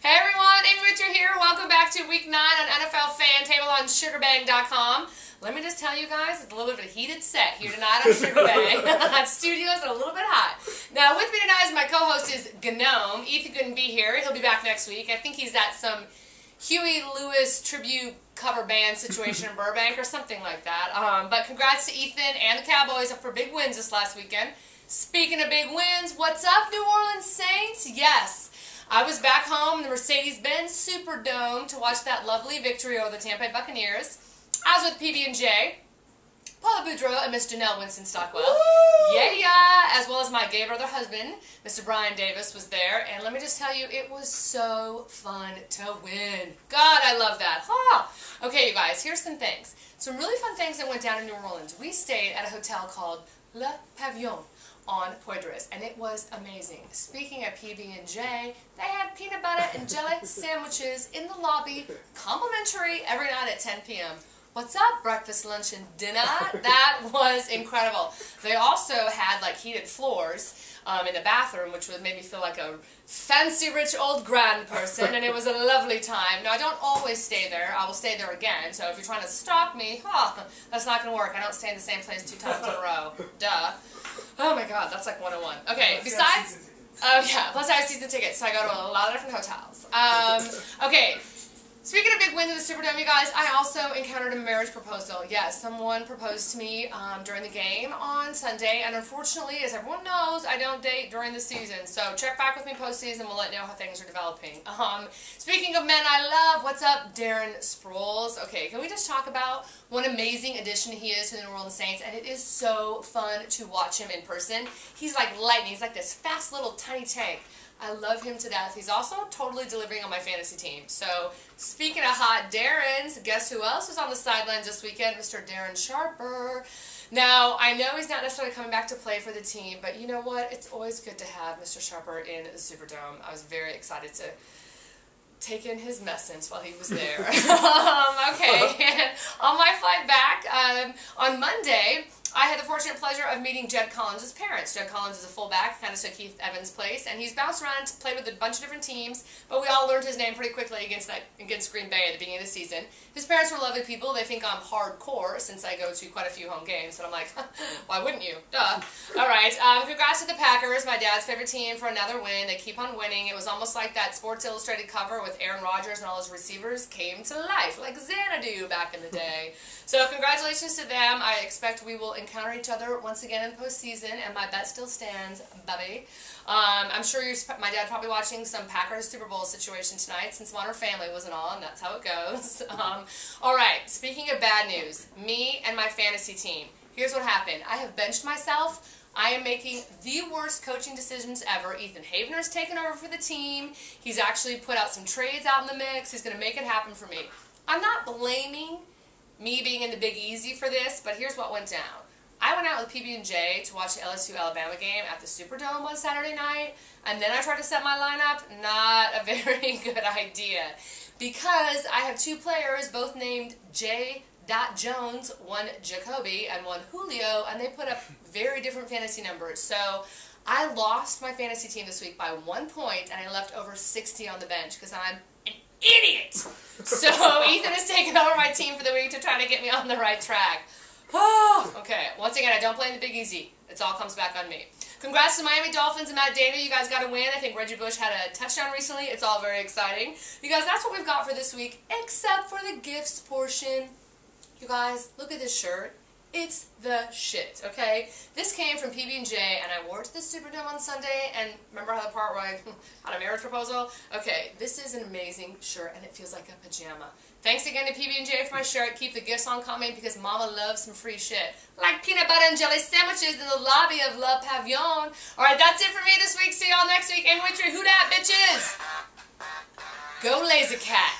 Hey everyone, Witry here. Welcome back to week 9 on NFL Fan Table on SugarBang.com. Let me just tell you guys, it's a little bit of a heated set here tonight on SugarBang. Studios are a little bit hot. Now with me tonight is my co-host is Gnome. Ethan couldn't be here. He'll be back next week. I think he's at some Huey Lewis tribute cover band situation in Burbank or something like that. But congrats to Ethan and the Cowboys for big wins this last weekend. Speaking of big wins, what's up, New Orleans Saints? Yes, I was back home in the Mercedes-Benz Superdome to watch that lovely victory over the Tampa Bay Buccaneers. I was with PB&J, Paula Boudreaux, and Miss Janelle Winston-Stockwell. Yeah, as well as my gay brother husband, Mr. Brian Davis, was there. And let me just tell you, it was so fun to win. God, I love that. Huh. Okay, you guys, here's some things. Some really fun things that went down in New Orleans. We stayed at a hotel called Le Pavillon on Poydras, and it was amazing. Speaking of PB&J, they had peanut butter and jelly sandwiches in the lobby, complimentary every night at 10 p.m. What's up, breakfast, lunch, and dinner? That was incredible. They also had like heated floors in the bathroom, which would make me feel like a fancy, rich, old grand person, and it was a lovely time. Now, I don't always stay there. I will stay there again, so if you're trying to stalk me, that's not going to work. I don't stay in the same place 2 times in a row. Duh. Oh my god, that's like 101. Okay, besides... Oh yeah, plus I have season tickets, so I go to a lot of different hotels. Okay, speaking of big wins in the Superdome, you guys, I also encountered a marriage proposal. Yes, someone proposed to me during the game on Sunday, and unfortunately, as everyone knows, I don't date during the season. So check back with me postseason, we'll let you know how things are developing. Speaking of men I love, what's up, Darren Sproles? Okay, can we just talk about what an amazing addition he is to the New Orleans Saints, and it is so fun to watch him in person. He's like lightning. He's like this fast little tiny tank. I love him to death. He's also totally delivering on my fantasy team. So, speaking of hot Darrens, guess who else was on the sidelines this weekend? Mr. Darren Sharper. Now, I know he's not necessarily coming back to play for the team, but you know what? It's always good to have Mr. Sharper in the Superdome. I was very excited to take in his message while he was there. Okay, and on my flight back on Monday, I had the fortunate pleasure of meeting Jed Collins' parents. Jed Collins is a fullback, kind of took Keith Evans' place, and he's bounced around to play with a bunch of different teams, but we all learned his name pretty quickly against Green Bay at the beginning of the season. His parents were lovely people. They think I'm hardcore since I go to quite a few home games, and I'm like, why wouldn't you? Duh. All right, congrats to the Packers, my dad's favorite team, for another win. They keep on winning. It was almost like that Sports Illustrated cover with Aaron Rodgers and all his receivers came to life, like Xanadu back in the day. So congratulations to them. I expect we will encounter each other once again in the postseason, and my bet still stands, Bubby. I'm sure my dad probably watching some Packers Super Bowl situation tonight since Modern Family wasn't on. That's how it goes. All right, speaking of bad news, me and my fantasy team. Here's what happened. I have benched myself. I am making the worst coaching decisions ever. Ethan Havener's taken over for the team. He's actually put out some trades out in the mix. He's going to make it happen for me. I'm not blaming me being in the Big Easy for this, but here's what went down. I went out with PB&J to watch the LSU-Alabama game at the Superdome one Saturday night, and then I tried to set my lineup. Not a very good idea, because I have 2 players, both named J. Jones, one Jacoby, and one Julio, and they put up very different fantasy numbers. So I lost my fantasy team this week by 1 point, and I left over 60 on the bench because I'm an idiot. So Ethan has taken over my team for the week to try to get me on the right track. Okay, once again, I don't blame the Big Easy. It all comes back on me. Congrats to Miami Dolphins and Matt Dana. You guys got a win. I think Reggie Bush had a touchdown recently. It's all very exciting. You guys, that's what we've got for this week, except for the gifts portion. You guys, look at this shirt. It's the shit, okay? This came from PB&J, and I wore it to the Superdome on Sunday, and remember how the part where I had a marriage proposal? Okay, this is an amazing shirt, and it feels like a pajama. Thanks again to PB&J for my shirt. Keep the gifts on coming, because Mama loves some free shit. Like peanut butter and jelly sandwiches in the lobby of Le Pavillon. Alright, that's it for me this week. See y'all next week. And Witry, who dat, bitches? Go Lazy Cat.